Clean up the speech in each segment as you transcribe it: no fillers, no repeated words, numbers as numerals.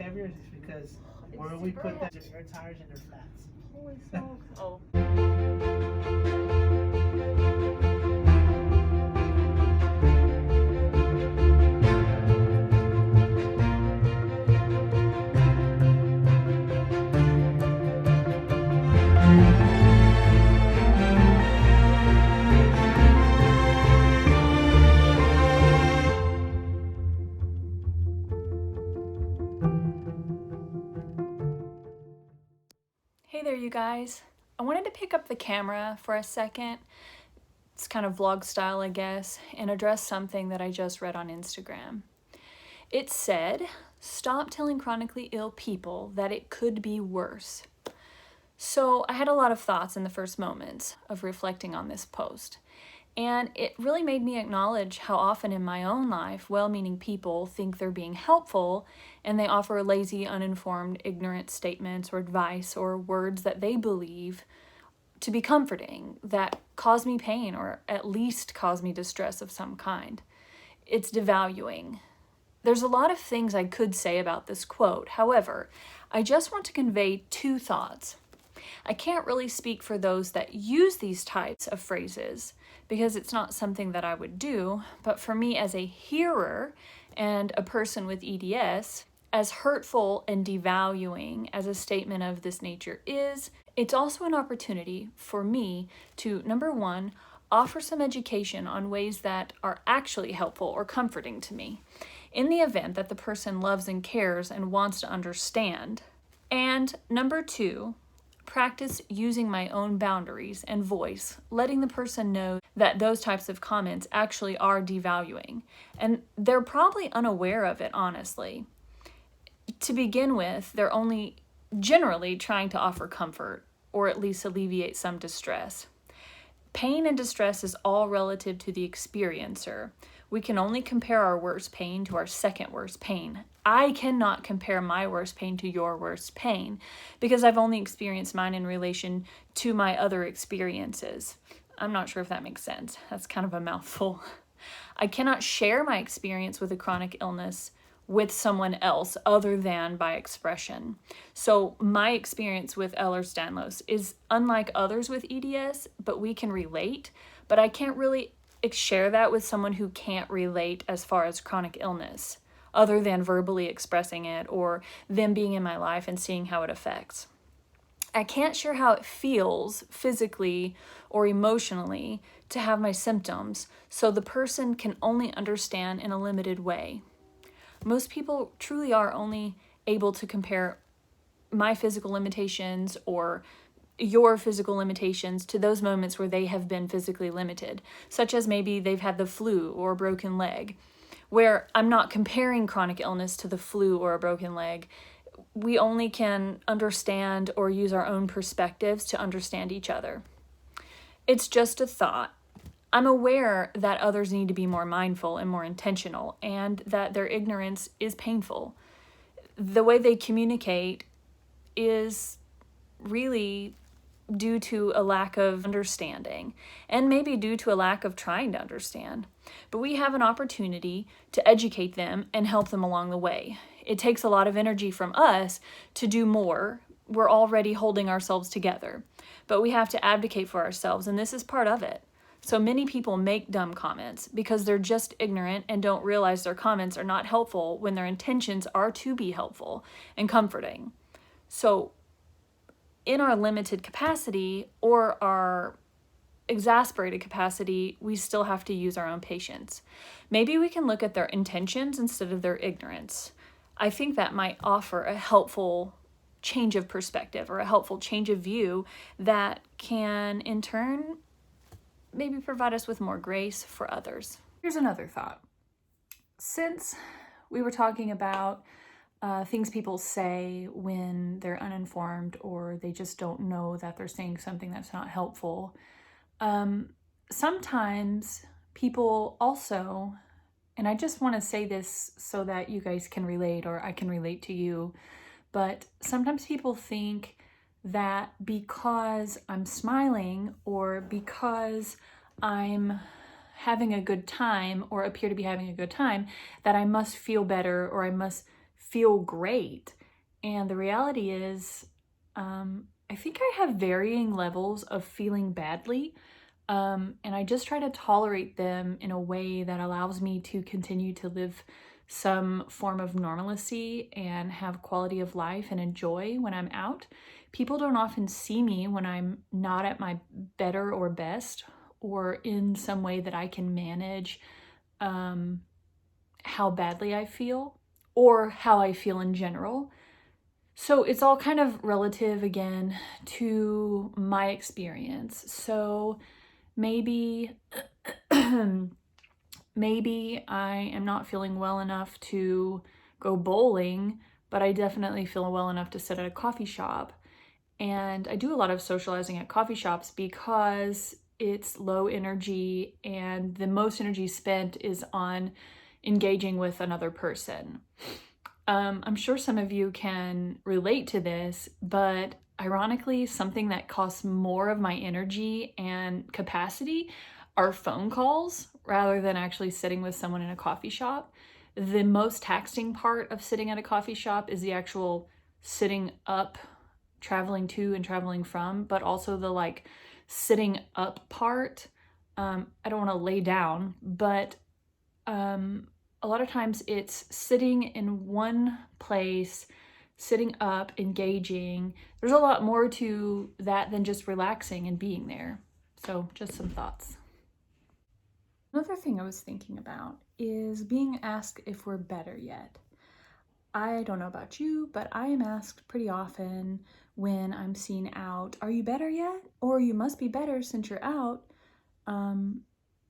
heavier is because where we put that, air tires and their flats. Holy smokes. Oh. Hey there, you guys. I wanted to pick up the camera for a second. It's kind of vlog style, I guess, and address something that I just read on Instagram. It said, "Stop telling chronically ill people that it could be worse." So I had a lot of thoughts in the first moments of reflecting on this post. And it really made me acknowledge how often in my own life, well-meaning people think they're being helpful and they offer lazy, uninformed, ignorant statements or advice or words that they believe to be comforting that cause me pain or at least cause me distress of some kind. It's devaluing. There's a lot of things I could say about this quote. However, I just want to convey two thoughts. I can't really speak for those that use these types of phrases because it's not something that I would do, but for me as a hearer and a person with EDS, as hurtful and devaluing as a statement of this nature is, it's also an opportunity for me to, number one, offer some education on ways that are actually helpful or comforting to me, in the event that the person loves and cares and wants to understand. And number two, practice using my own boundaries and voice, letting the person know that those types of comments actually are devaluing. And they're probably unaware of it, honestly. To begin with, they're only generally trying to offer comfort or at least alleviate some distress. Pain and distress is all relative to the experiencer. We can only compare our worst pain to our second worst pain. I cannot compare my worst pain to your worst pain because I've only experienced mine in relation to my other experiences. I'm not sure if that makes sense. That's kind of a mouthful. I cannot share my experience with a chronic illness with someone else other than by expression. So my experience with Ehlers Danlos is unlike others with EDS, but we can relate. But I can't really share that with someone who can't relate as far as chronic illness, other than verbally expressing it or them being in my life and seeing how it affects. I can't share how it feels physically or emotionally to have my symptoms, so the person can only understand in a limited way. Most people truly are only able to compare my physical limitations or your physical limitations to those moments where they have been physically limited, such as maybe they've had the flu or a broken leg, where I'm not comparing chronic illness to the flu or a broken leg. We only can understand or use our own perspectives to understand each other. It's just a thought. I'm aware that others need to be more mindful and more intentional, and that their ignorance is painful. The way they communicate is really due to a lack of understanding, and maybe due to a lack of trying to understand. But we have an opportunity to educate them and help them along the way. It takes a lot of energy from us to do more. We're already holding ourselves together, but we have to advocate for ourselves, and this is part of it. So many people make dumb comments because they're just ignorant and don't realize their comments are not helpful when their intentions are to be helpful and comforting. So in our limited capacity or our exasperated capacity, we still have to use our own patience. Maybe we can look at their intentions instead of their ignorance. I think that might offer a helpful change of perspective or a helpful change of view that can in turn maybe provide us with more grace for others. Here's another thought. Since we were talking about things people say when they're uninformed or they just don't know that they're saying something that's not helpful, sometimes people also, and I just want to say this so that you guys can relate or I can relate to you, but sometimes people think that because I'm smiling or because I'm having a good time or appear to be having a good time, that I must feel better or I must feel great. And the reality is, I think I have varying levels of feeling badly. And I just try to tolerate them in a way that allows me to continue to live some form of normalcy and have quality of life and enjoy when I'm out. People don't often see me when I'm not at my better or best, or in some way that I can manage how badly I feel or how I feel in general. So it's all kind of relative again to my experience. So maybe maybe I am not feeling well enough to go bowling, but I definitely feel well enough to sit at a coffee shop. And I do a lot of socializing at coffee shops because it's low energy and the most energy spent is on engaging with another person. I'm sure some of you can relate to this, but ironically, something that costs more of my energy and capacity are phone calls rather than actually sitting with someone in a coffee shop. The most taxing part of sitting at a coffee shop is the actual sitting up, traveling to and traveling from, but also the like sitting up part. I don't want to lay down, but a lot of times it's sitting in one place, sitting up, engaging. There's a lot more to that than just relaxing and being there. So just some thoughts. Another thing I was thinking about is being asked if we're better yet. I don't know about you, but I am asked pretty often when I'm seen out, are you better yet? Or you must be better since you're out.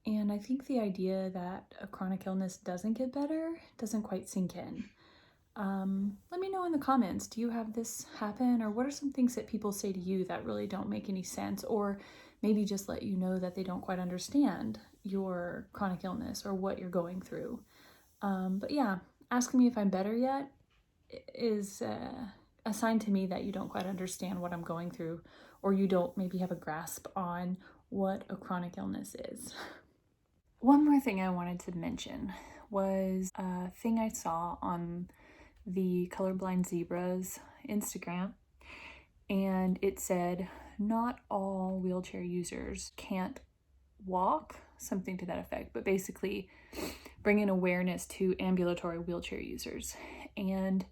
And I think the idea that a chronic illness doesn't get better doesn't quite sink in. Let me know in the comments, do you have this happen? Or what are some things that people say to you that really don't make any sense? Or maybe just let you know that they don't quite understand your chronic illness or what you're going through. But yeah, asking me if I'm better yet is a sign to me that you don't quite understand what I'm going through, or you don't maybe have a grasp on what a chronic illness is. One more thing I wanted to mention was a thing I saw on the Colorblind Zebras Instagram, and it said, not all wheelchair users can't walk, something to that effect, but basically bringing awareness to ambulatory wheelchair users. And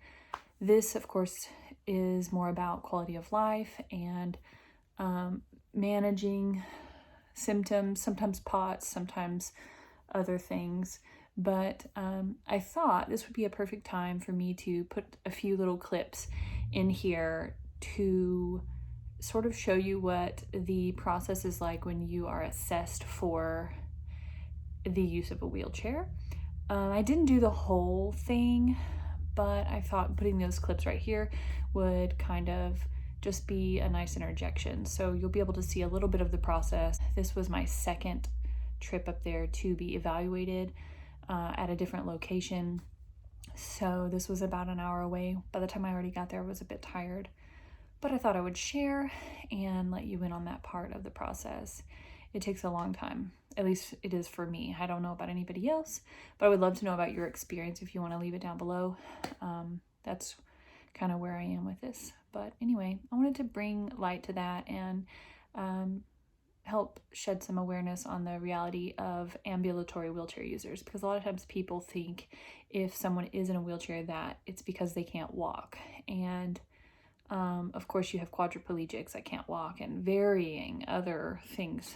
this, of course, is more about quality of life and managing symptoms, sometimes POTS, sometimes other things. But I thought this would be a perfect time for me to put a few little clips in here to sort of show you what the process is like when you are assessed for the use of a wheelchair. I didn't do the whole thing, but I thought putting those clips right here would kind of just be a nice interjection. So you'll be able to see a little bit of the process. This was my second trip up there to be evaluated at a different location. So this was about an hour away. By the time I already got there, I was a bit tired, but I thought I would share and let you in on that part of the process. It takes a long time. At least it is for me. I don't know about anybody else, but I would love to know about your experience if you want to leave it down below. That's kind of where I am with this. But anyway, I wanted to bring light to that and help shed some awareness on the reality of ambulatory wheelchair users, because a lot of times people think if someone is in a wheelchair that it's because they can't walk. And of course you have quadriplegics that can't walk and varying other things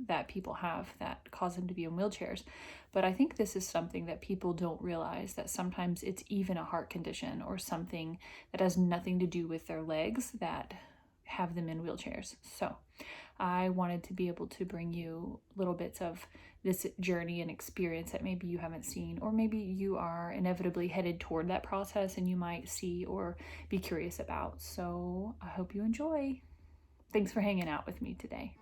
that people have that cause them to be in wheelchairs. But I think this is something that people don't realize, that sometimes it's even a heart condition or something that has nothing to do with their legs that have them in wheelchairs. So I wanted to be able to bring you little bits of this journey and experience that maybe you haven't seen, or maybe you are inevitably headed toward that process and you might see or be curious about. So I hope you enjoy. Thanks for hanging out with me today.